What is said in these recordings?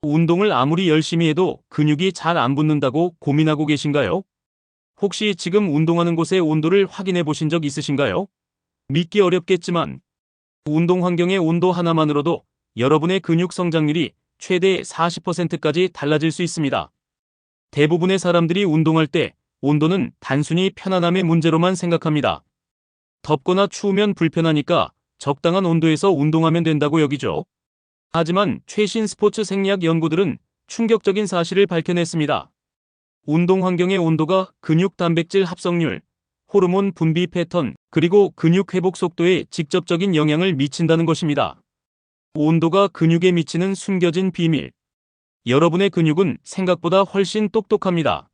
운동을 아무리 열심히 해도 근육이 잘 안 붙는다고 고민하고 계신가요? 혹시 지금 운동하는 곳의 온도를 확인해 보신 적 있으신가요? 믿기 어렵겠지만 운동 환경의 온도 하나만으로도 여러분의 근육 성장률이 최대 40%까지 달라질 수 있습니다. 대부분의 사람들이 운동할 때 온도는 단순히 편안함의 문제로만 생각합니다. 덥거나 추우면 불편하니까 적당한 온도에서 운동하면 된다고 여기죠. 하지만 최신 스포츠 생리학 연구들은 충격적인 사실을 밝혀냈습니다. 운동 환경의 온도가 근육 단백질 합성률, 호르몬 분비 패턴, 그리고 근육 회복 속도에 직접적인 영향을 미친다는 것입니다. 온도가 근육에 미치는 숨겨진 비밀. 여러분의 근육은 생각보다 훨씬 똑똑합니다.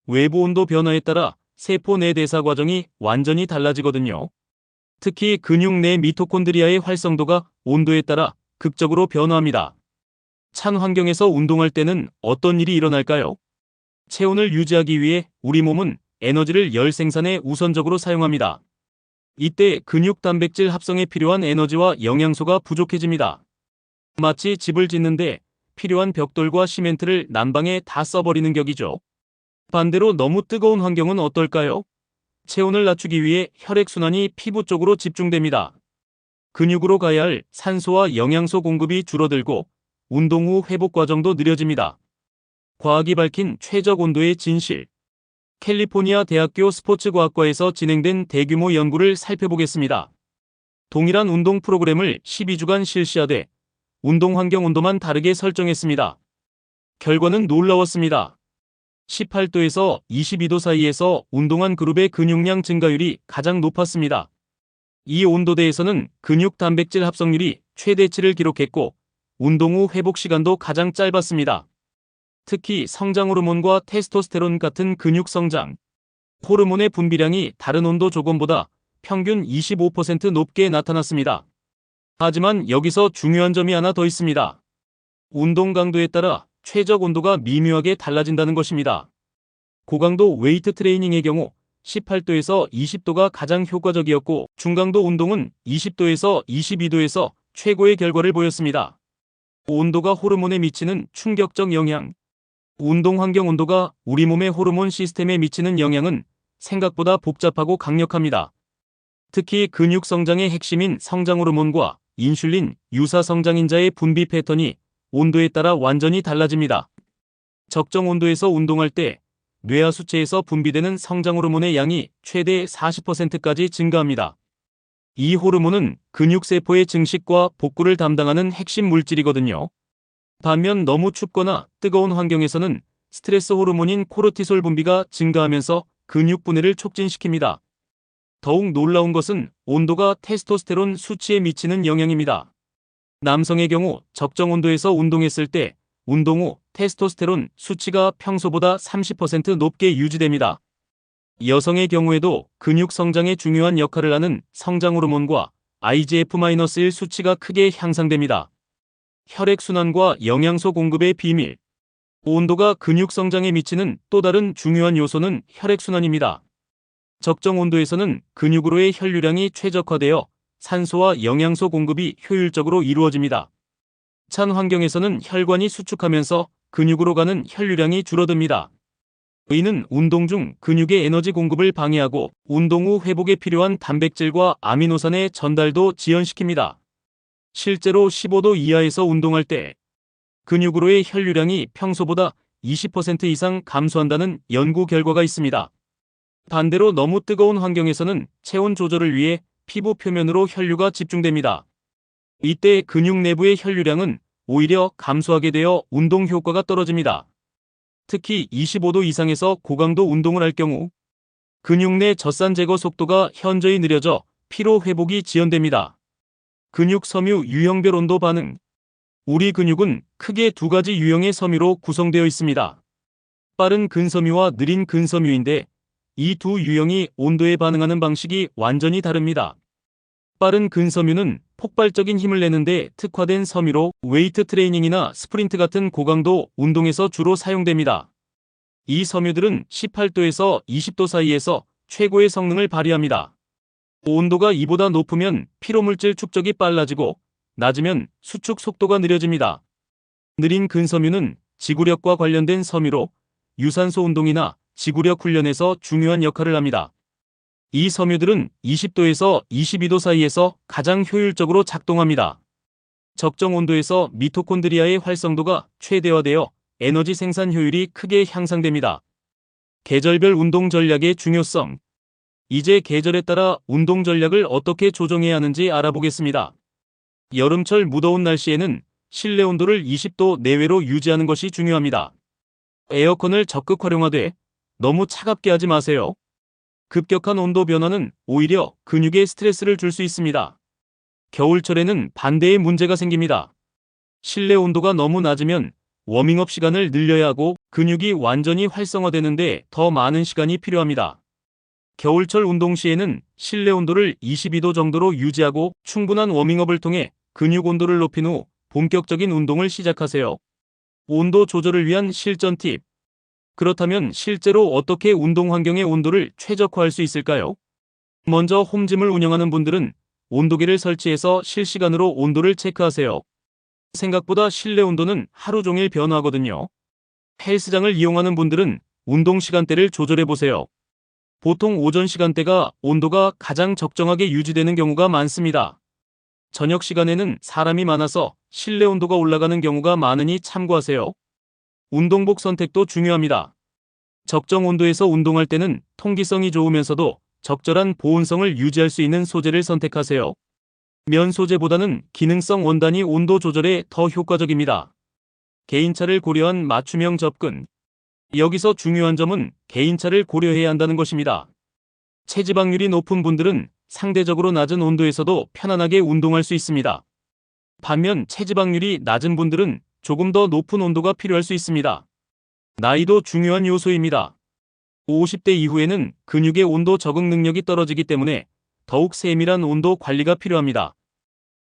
외부 온도 변화에 따라 세포 내 대사 과정이 완전히 달라지거든요. 특히 근육 내 미토콘드리아의 활성도가 온도에 따라 극적으로 변화합니다. 찬 환경에서 운동할 때는 어떤 일이 일어날까요? 체온을 유지하기 위해 우리 몸은 에너지를 열 생산에 우선적으로 사용합니다. 이때 근육 단백질 합성에 필요한 에너지와 영양소가 부족해집니다. 마치 집을 짓는데 필요한 벽돌과 시멘트를 난방에 다 써버리는 격이죠. 반대로 너무 뜨거운 환경은 어떨까요? 체온을 낮추기 위해 혈액순환이 피부 쪽으로 집중됩니다. 근육으로 가야 할 산소와 영양소 공급이 줄어들고 운동 후 회복 과정도 느려집니다. 과학이 밝힌 최적 온도의 진실. 캘리포니아 대학교 스포츠과학과에서 진행된 대규모 연구를 살펴보겠습니다. 동일한 운동 프로그램을 12주간 실시하되 운동 환경 온도만 다르게 설정했습니다. 결과는 놀라웠습니다. 18도에서 22도 사이에서 운동한 그룹의 근육량 증가율이 가장 높았습니다. 이 온도대에서는 근육 단백질 합성률이 최대치를 기록했고 운동 후 회복 시간도 가장 짧았습니다. 특히 성장 호르몬과 테스토스테론 같은 근육 성장 호르몬의 분비량이 다른 온도 조건보다 평균 25% 높게 나타났습니다. 하지만 여기서 중요한 점이 하나 더 있습니다. 운동 강도에 따라 최적 온도가 미묘하게 달라진다는 것입니다. 고강도 웨이트 트레이닝의 경우 18도에서 20도가 가장 효과적이었고 중강도 운동은 20도에서 22도에서 최고의 결과를 보였습니다. 온도가 호르몬에 미치는 충격적 영향. 운동 환경 온도가 우리 몸의 호르몬 시스템에 미치는 영향은 생각보다 복잡하고 강력합니다. 특히 근육 성장의 핵심인 성장 호르몬과 인슐린, 유사 성장인자의 분비 패턴이 온도에 따라 완전히 달라집니다. 적정 온도에서 운동할 때 뇌하 수체에서 분비되는 성장 호르몬의 양이 최대 40%까지 증가합니다. 이 호르몬은 근육세포의 증식과 복구를 담당하는 핵심 물질이거든요. 반면 너무 춥거나 뜨거운 환경에서는 스트레스 호르몬인 코르티솔 분비가 증가하면서 근육 분해를 촉진시킵니다. 더욱 놀라운 것은 온도가 테스토스테론 수치에 미치는 영향입니다. 남성의 경우 적정 온도에서 운동했을 때 운동 후 테스토스테론 수치가 평소보다 30% 높게 유지됩니다. 여성의 경우에도 근육 성장에 중요한 역할을 하는 성장 호르몬과 IGF-1 수치가 크게 향상됩니다. 혈액순환과 영양소 공급의 비밀. 온도가 근육 성장에 미치는 또 다른 중요한 요소는 혈액순환입니다. 적정 온도에서는 근육으로의 혈류량이 최적화되어 산소와 영양소 공급이 효율적으로 이루어집니다. 찬 환경에서는 혈관이 수축하면서 근육으로 가는 혈류량이 줄어듭니다. 이는 운동 중 근육의 에너지 공급을 방해하고 운동 후 회복에 필요한 단백질과 아미노산의 전달도 지연시킵니다. 실제로 15도 이하에서 운동할 때 근육으로의 혈류량이 평소보다 20% 이상 감소한다는 연구 결과가 있습니다. 반대로 너무 뜨거운 환경에서는 체온 조절을 위해 피부 표면으로 혈류가 집중됩니다. 이때 근육 내부의 혈류량은 오히려 감소하게 되어 운동 효과가 떨어집니다. 특히 25도 이상에서 고강도 운동을 할 경우 근육 내 젖산 제거 속도가 현저히 느려져 피로 회복이 지연됩니다. 근육 섬유 유형별 온도 반응. 우리 근육은 크게 두 가지 유형의 섬유로 구성되어 있습니다. 빠른 근섬유와 느린 근섬유인데 이 두 유형이 온도에 반응하는 방식이 완전히 다릅니다. 빠른 근섬유는 폭발적인 힘을 내는데 특화된 섬유로 웨이트 트레이닝이나 스프린트 같은 고강도 운동에서 주로 사용됩니다. 이 섬유들은 18도에서 20도 사이에서 최고의 성능을 발휘합니다. 온도가 이보다 높으면 피로물질 축적이 빨라지고 낮으면 수축 속도가 느려집니다. 느린 근섬유는 지구력과 관련된 섬유로 유산소 운동이나 지구력 훈련에서 중요한 역할을 합니다. 이 섬유들은 20도에서 22도 사이에서 가장 효율적으로 작동합니다. 적정 온도에서 미토콘드리아의 활성도가 최대화되어 에너지 생산 효율이 크게 향상됩니다. 계절별 운동 전략의 중요성. 이제 계절에 따라 운동 전략을 어떻게 조정해야 하는지 알아보겠습니다. 여름철 무더운 날씨에는 실내 온도를 20도 내외로 유지하는 것이 중요합니다. 에어컨을 적극 활용하되 너무 차갑게 하지 마세요. 급격한 온도 변화는 오히려 근육에 스트레스를 줄 수 있습니다. 겨울철에는 반대의 문제가 생깁니다. 실내 온도가 너무 낮으면 워밍업 시간을 늘려야 하고 근육이 완전히 활성화되는데 더 많은 시간이 필요합니다. 겨울철 운동 시에는 실내 온도를 22도 정도로 유지하고 충분한 워밍업을 통해 근육 온도를 높인 후 본격적인 운동을 시작하세요. 온도 조절을 위한 실전 팁. 그렇다면 실제로 어떻게 운동 환경의 온도를 최적화할 수 있을까요? 먼저 홈짐을 운영하는 분들은 온도계를 설치해서 실시간으로 온도를 체크하세요. 생각보다 실내 온도는 하루 종일 변화하거든요. 헬스장을 이용하는 분들은 운동 시간대를 조절해 보세요. 보통 오전 시간대가 온도가 가장 적정하게 유지되는 경우가 많습니다. 저녁 시간에는 사람이 많아서 실내 온도가 올라가는 경우가 많으니 참고하세요. 운동복 선택도 중요합니다. 적정 온도에서 운동할 때는 통기성이 좋으면서도 적절한 보온성을 유지할 수 있는 소재를 선택하세요. 면 소재보다는 기능성 원단이 온도 조절에 더 효과적입니다. 개인차를 고려한 맞춤형 접근. 여기서 중요한 점은 개인차를 고려해야 한다는 것입니다. 체지방률이 높은 분들은 상대적으로 낮은 온도에서도 편안하게 운동할 수 있습니다. 반면 체지방률이 낮은 분들은 조금 더 높은 온도가 필요할 수 있습니다. 나이도 중요한 요소입니다. 50대 이후에는 근육의 온도 적응 능력이 떨어지기 때문에 더욱 세밀한 온도 관리가 필요합니다.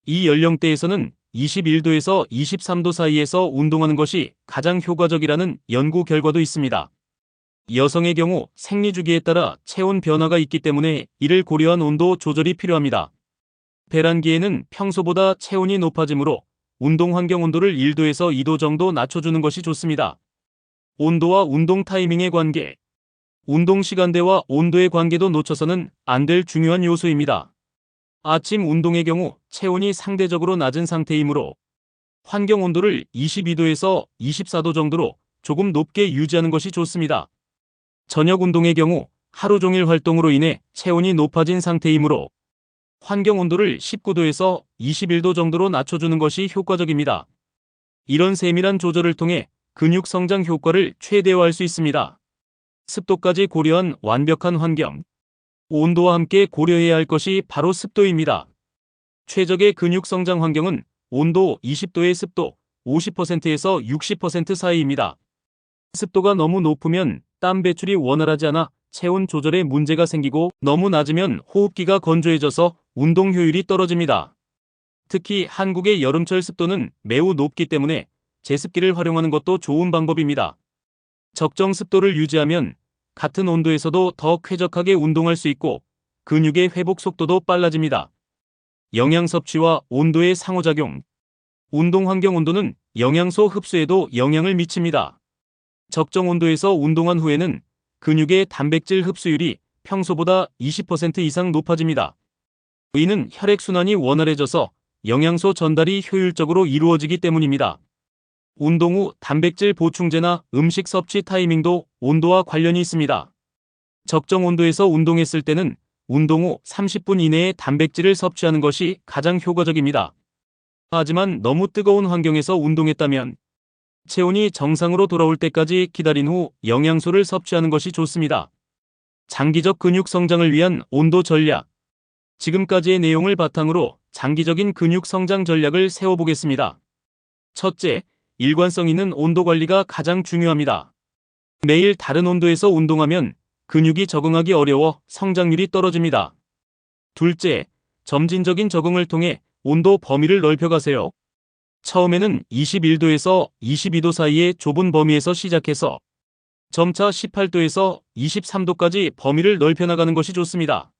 이 연령대에서는 21도에서 23도 사이에서 운동하는 것이 가장 효과적이라는 연구 결과도 있습니다. 여성의 경우 생리주기에 따라 체온 변화가 있기 때문에 이를 고려한 온도 조절이 필요합니다. 배란기에는 평소보다 체온이 높아지므로 운동 환경 온도를 1도에서 2도 정도 낮춰주는 것이 좋습니다. 온도와 운동 타이밍의 관계. 운동 시간대와 온도의 관계도 놓쳐서는 안 될 중요한 요소입니다. 아침 운동의 경우 체온이 상대적으로 낮은 상태이므로 환경 온도를 22도에서 24도 정도로 조금 높게 유지하는 것이 좋습니다. 저녁 운동의 경우 하루 종일 활동으로 인해 체온이 높아진 상태이므로 환경 온도를 19도에서 21도 정도로 낮춰주는 것이 효과적입니다. 이런 세밀한 조절을 통해 근육 성장 효과를 최대화할 수 있습니다. 습도까지 고려한 완벽한 환경. 온도와 함께 고려해야 할 것이 바로 습도입니다. 최적의 근육 성장 환경은 온도 20도의 습도 50%에서 60% 사이입니다. 습도가 너무 높으면 땀 배출이 원활하지 않아 체온 조절에 문제가 생기고 너무 낮으면 호흡기가 건조해져서 운동 효율이 떨어집니다. 특히 한국의 여름철 습도는 매우 높기 때문에 제습기를 활용하는 것도 좋은 방법입니다. 적정 습도를 유지하면 같은 온도에서도 더 쾌적하게 운동할 수 있고 근육의 회복 속도도 빨라집니다. 영양 섭취와 온도의 상호작용. 운동 환경 온도는 영양소 흡수에도 영향을 미칩니다. 적정 온도에서 운동한 후에는 근육의 단백질 흡수율이 평소보다 20% 이상 높아집니다. 이는 혈액순환이 원활해져서 영양소 전달이 효율적으로 이루어지기 때문입니다. 운동 후 단백질 보충제나 음식 섭취 타이밍도 온도와 관련이 있습니다. 적정 온도에서 운동했을 때는 운동 후 30분 이내에 단백질을 섭취하는 것이 가장 효과적입니다. 하지만 너무 뜨거운 환경에서 운동했다면 체온이 정상으로 돌아올 때까지 기다린 후 영양소를 섭취하는 것이 좋습니다. 장기적 근육 성장을 위한 온도 전략. 지금까지의 내용을 바탕으로 장기적인 근육 성장 전략을 세워보겠습니다. 첫째, 일관성 있는 온도 관리가 가장 중요합니다. 매일 다른 온도에서 운동하면 근육이 적응하기 어려워 성장률이 떨어집니다. 둘째, 점진적인 적응을 통해 온도 범위를 넓혀가세요. 처음에는 21도에서 22도 사이의 좁은 범위에서 시작해서 점차 18도에서 23도까지 범위를 넓혀나가는 것이 좋습니다.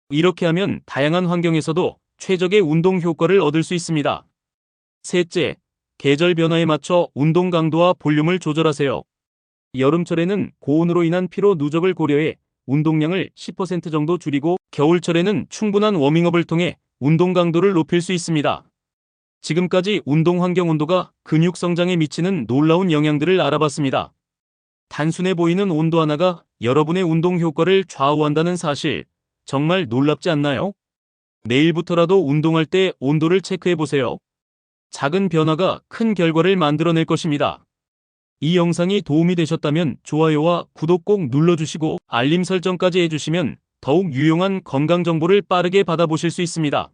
이렇게 하면 다양한 환경에서도 최적의 운동 효과를 얻을 수 있습니다. 셋째, 계절 변화에 맞춰 운동 강도와 볼륨을 조절하세요. 여름철에는 고온으로 인한 피로 누적을 고려해 운동량을 10% 정도 줄이고 겨울철에는 충분한 워밍업을 통해 운동 강도를 높일 수 있습니다. 지금까지 운동 환경 온도가 근육 성장에 미치는 놀라운 영향들을 알아봤습니다. 단순해 보이는 온도 하나가 여러분의 운동 효과를 좌우한다는 사실, 정말 놀랍지 않나요? 내일부터라도 운동할 때 온도를 체크해 보세요. 작은 변화가 큰 결과를 만들어낼 것입니다. 이 영상이 도움이 되셨다면 좋아요와 구독 꼭 눌러주시고 알림 설정까지 해주시면 더욱 유용한 건강 정보를 빠르게 받아보실 수 있습니다.